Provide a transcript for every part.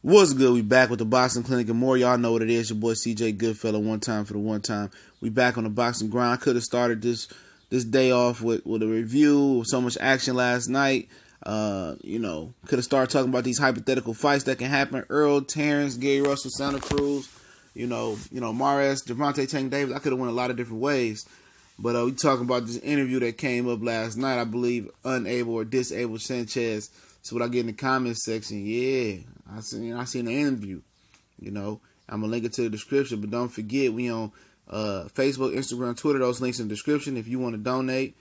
What's good? We back with the Boxing Clinic and more. Y'all know what it is. Your boy CJ Goodfellow, one time for the one time. We back on the boxing grind. I could have started this day off with a review. So much action last night. Could have started talking about these hypothetical fights that can happen. Earl, Terrence, Gary Russell, Santa Cruz, Mares, Gervonta Tank Davis. I could have went a lot of different ways. But we talking about this interview that came up last night. I believe unable or disabled Sanchez. So what I get in the comments section, yeah, I seen the interview. I'm gonna link it to the description, but don't forget we on Facebook, Instagram, Twitter. Those links in the description. If you want to donate,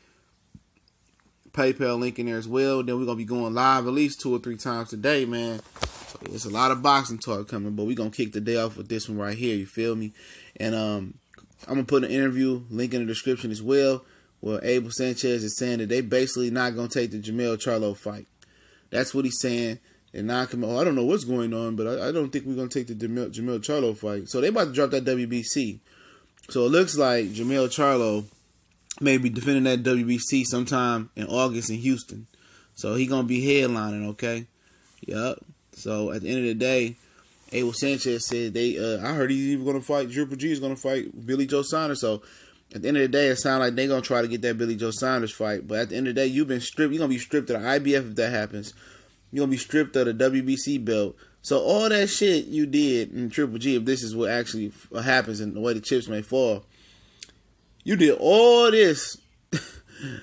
PayPal link in there as well. Then we're gonna be going live at least 2 or 3 times today, man. So it's a lot of boxing talk coming, but we're gonna kick the day off with this one right here. You feel me? And I'm gonna put an interview link in the description as well, where Abel Sanchez is saying that they basically not gonna take the Jermall Charlo fight. That's what he's saying. And I don't know what's going on, but I don't think we're going to take the Jermall Charlo fight. So they about to drop that WBC. So it looks like Jermall Charlo may be defending that WBC sometime in August in Houston. So he going to be headlining, okay? Yep. So at the end of the day, Abel Sanchez said I heard he's even going to fight, Triple G is going to fight Billy Joe Saunders. So at the end of the day, it sounds like they're going to try to get that Billy Joe Saunders fight. But at the end of the day, you've been stripped. You're going to be stripped of the IBF if that happens. You're going to be stripped of the WBC belt. So all that shit you did in Triple G, if this is what actually happens and the way the chips may fall, you did all this,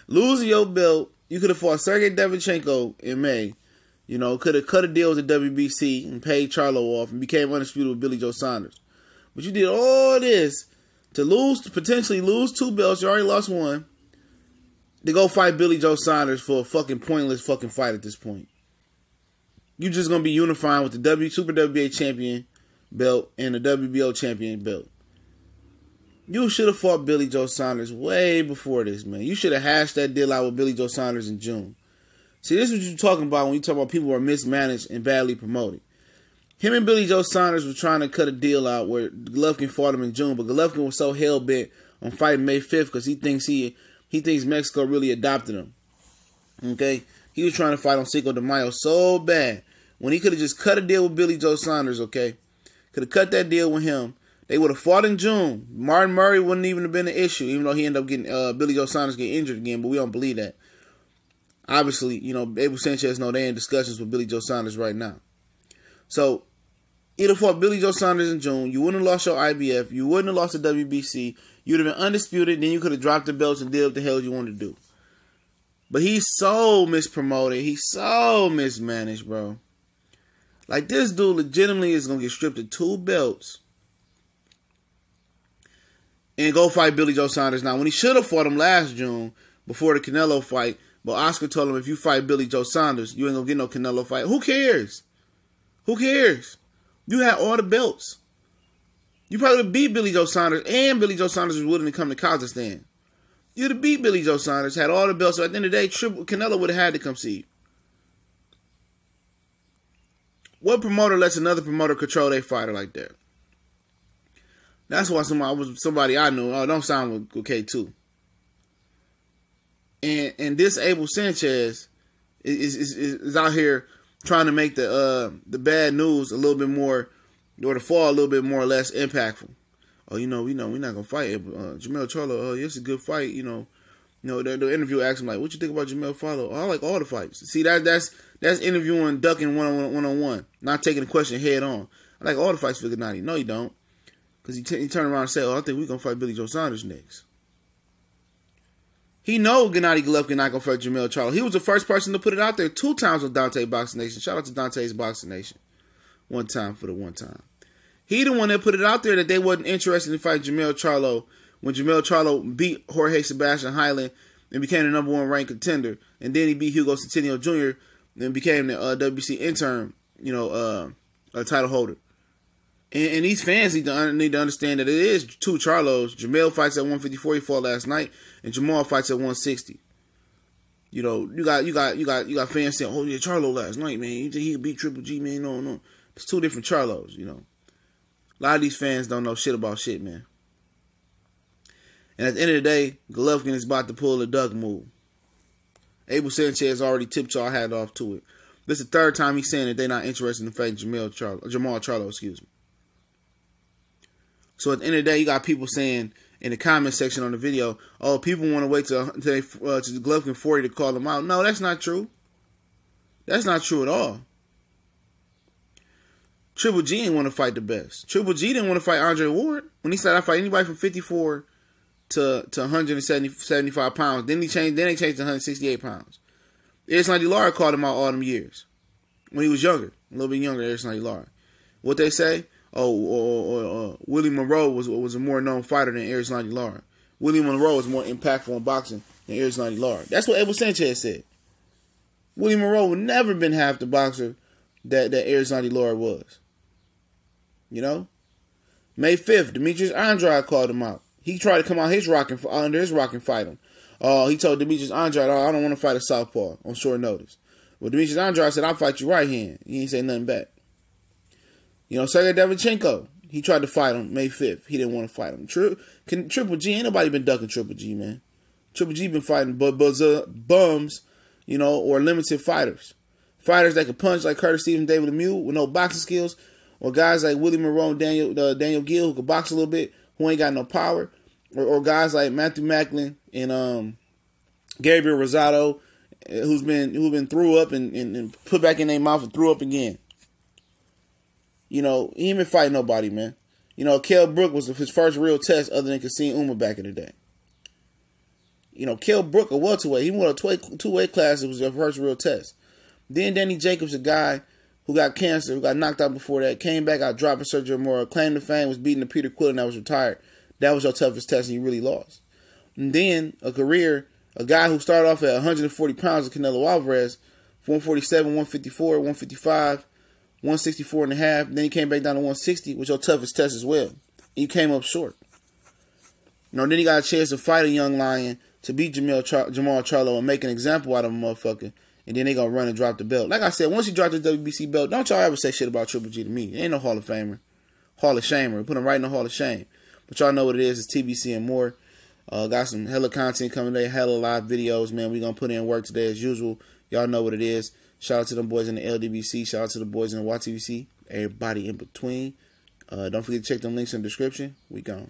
losing your belt. You could have fought Sergey Devchenko in May. Could have cut a deal with the WBC and paid Charlo off and became undisputed with Billy Joe Saunders. But you did all this to potentially lose 2 belts. You already lost 1. To go fight Billy Joe Saunders for a fucking pointless fucking fight at this point. You're just going to be unifying with the Super WBA champion belt and the WBO champion belt. You should have fought Billy Joe Saunders way before this, man. You should have hashed that deal out with Billy Joe Saunders in June. See, this is what you're talking about when you talk about people who are mismanaged and badly promoted. Him and Billy Joe Saunders were trying to cut a deal out where Golovkin fought him in June, but Golovkin was so hell-bent on fighting May 5th because he thinks Mexico really adopted him. Okay? He was trying to fight on Cinco de Mayo so bad. When he could have just cut a deal with Billy Joe Saunders, okay? Could have cut that deal with him. They would have fought in June. Martin Murray wouldn't even have been an issue, even though he ended up getting Billy Joe Saunders get injured again, but we don't believe that. Obviously, Abel Sanchez know they're in discussions with Billy Joe Saunders right now. So, he'd have fought Billy Joe Saunders in June. You wouldn't have lost your IBF. You wouldn't have lost the WBC. You'd have been undisputed. Then you could have dropped the belts and did what the hell you wanted to do. But he's so mispromoted. He's so mismanaged, bro. Like, this dude legitimately is going to get stripped of 2 belts and go fight Billy Joe Saunders now, when he should have fought him last June before the Canelo fight. But Oscar told him, if you fight Billy Joe Saunders, you ain't going to get no Canelo fight. Who cares? Who cares? You had all the belts. You probably would have beat Billy Joe Saunders, and Billy Joe Saunders was willing to come to Kazakhstan. You'd have beat Billy Joe Saunders, had all the belts. So at the end of the day, Canelo would have had to come see you. What promoter lets another promoter control their fighter like that? That's why somebody I knew. Oh, don't sound okay too. And this Abel Sanchez is out here trying to make the bad news a little bit more, or the fall a little bit more or less impactful. Oh, we're not gonna fight Jermall Charlo. Oh, it's a good fight. The interview asked him like, "What you think about Jermall Charlo?" Oh, I like all the fights. See, that's interviewing, ducking one-on-one, not taking the question head on. I like all the fights for Gennady. No, you don't, because he turned around and said, "Oh, I think we're gonna fight Billy Joe Saunders next." He know Gennady Golovkin not gonna fight Jermall Charlo. He was the first person to put it out there 2 times with Dante Boxing Nation. Shout out to Dante's Boxing Nation. One time for the one time. He the one that put it out there that they wasn't interested in fighting Jermall Charlo when Jermall Charlo beat Jorge Sebastian Hyland and became the number 1 ranked contender. And then he beat Hugo Centennial Jr. and became the WBC interim, title holder. And these fans need to understand that it is 2 Charlos. Jermall fights at 154, he fought last night, and Jermall fights at 160. You got fans saying, "Oh yeah, Charlo last night, man. You think he beat Triple G, man?" No. It's 2 different Charlos, A lot of these fans don't know shit about shit, man. And at the end of the day, Golovkin is about to pull a duck move. Abel Sanchez already tipped y'all hat off to it. This is the third time he's saying that they're not interested in fighting Jermall Charlo, excuse me. So at the end of the day, you got people saying in the comment section on the video, oh, people want to wait till Golovkin 40 to call him out. No, that's not true. That's not true at all. Triple G didn't want to fight the best. Triple G didn't want to fight Andre Ward. When he said I fight anybody from 54 to 175 pounds, then they changed to 168 pounds. Gennady Golovkin called him out all them years. When he was younger. A little bit younger, Gennady Golovkin. What they say? Willie Monroe was a more known fighter than Gennady Golovkin. Willie Monroe was more impactful in boxing than Gennady Golovkin. That's what Abel Sanchez said. Willie Monroe would never been half the boxer that Gennady Golovkin was. You know? May 5th, Demetrius Andrade called him out. He tried to come out under his rock and fight him. He told Demetrius Andrade, I don't want to fight a southpaw on short notice. Well, Demetrius Andrade said, I'll fight you right hand. He didn't say nothing back. You know, Sergey Devchenko, he tried to fight him May 5th. He didn't want to fight him. Triple G, ain't nobody been ducking Triple G, man. Triple G been fighting bums, you know, or limited fighters. Fighters that can punch like Curtis Stevens, David Lemieux with no boxing skills, or guys like Willie Monroe and Daniel Gill who can box a little bit, who ain't got no power, or guys like Matthew Macklin and Gabriel Rosado, who've been threw up and put back in their mouth and threw up again. You know, he ain't been fighting nobody, man. You know, Kell Brook was his first real test other than Kassim Uma back in the day. You know, Kell Brook, a welterweight, he won a two-weight class. It was their first real test. Then Danny Jacobs, a guy who got cancer, who got knocked out before that, came back, got dropped in surgery more, claimed to fame, was beating the Peter Quillen that was retired. That was your toughest test, and you really lost. And then a guy who started off at 140 pounds of Canelo Alvarez, 147, 154, 155, 164 and a half. Then he came back down to 160, was your toughest test as well. You came up short. You know, then he got a chance to fight a young lion, to beat Jermall Charlo and make an example out of a motherfucker. And then they gonna run and drop the belt. Like I said, once you drop the WBC belt, don't y'all ever say shit about Triple G to me. He ain't no Hall of Famer. Hall of Shamer. Put him right in the Hall of Shame. But y'all know what it is. It's TBC and more. Got some hella content coming today. Hella live videos, man. We gonna put in work today as usual. Y'all know what it is. Shout out to them boys in the LWBC. Shout out to the boys in the YTBC. Everybody in between. Don't forget to check them links in the description. We gone.